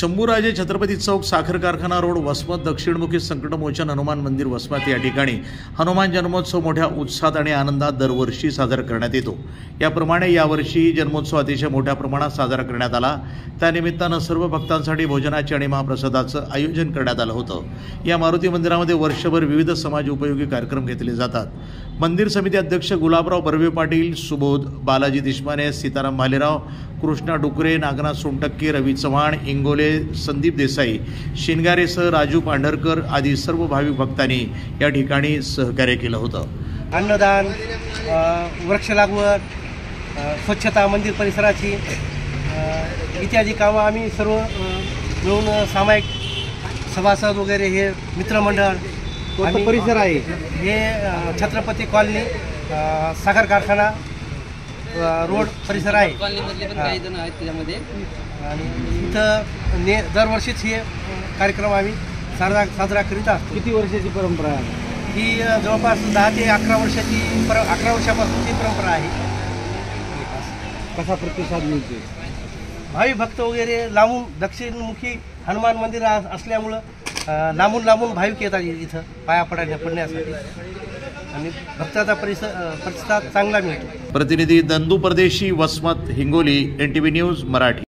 शंभूराजे छत्रपती चौक साखर कारखाना रोड वसमत दक्षिणमुखी संकटमोचन हनुमान मंदिर वसमत या ठिकाणी हनुमान जन्मोत्सव मोठ्या उत्साहात आणि आनंदात दरवर्षी साजरा करण्यात येतो। याप्रमाणे यावर्षी जन्मोत्सव अतिशय मोठ्या प्रमाणात साजरा करण्यात आला। त्यानिमित्तानं सर्व भक्तांसाठी भोजनाचे आणि महाप्रसादाचं आयोजन करण्यात आलं होतं। या मारुती मंदिरामध्ये वर्षभर विविध समाज उपयोगी कार्यक्रम घेतले जातात। मंदिर समिती अध्यक्ष गुलाबराव बर्वे पाटील, सुबोध, बालाजी देशमाने, सीताराम भालेराव, कृष्णा डुकरे, नागनाथ सोनटक्के, रवी चव्हाण, इंगोले, संदीप देसाई, शिनगारेसह राजू पांढरकर आदी सर्व भाविक भक्तांनी या ठिकाणी सहकार्य केलं होतं। अन्नदान, वृक्ष लागवड, स्वच्छता, मंदिर परिसराची इत्यादी कामं आम्ही सर्व मिळून सामायिक सभासद वगैरे हे मित्रमंडळ परिसर आहे। हे छत्रपती कॉलनी साखर कारखाना रोड परिसर आहे काही जण आहेत त्याच्यामध्ये आणि इथं दरवर्षीच हे कार्यक्रम आम्ही साजरा करीत असतो। किती वर्षाची परंपरा आहे ही? जवळपास 10 ते 11 वर्षाची 11 वर्षापासूनची परंपरा आहे। कसा प्रतिसाद मिळतो? भावी भक्त वगैरे लांबून दक्षिणमुखी हनुमान मंदिर असल्यामुळं लांबून भाविक येतात इथं पाया पडण्यासाठी आणि भक्ताचा प्रतिसाद चांगला मिळतो। प्रतिनिधी दंदू परदेशी, वसमत, हिंगोली, NTV न्यूज मराठी।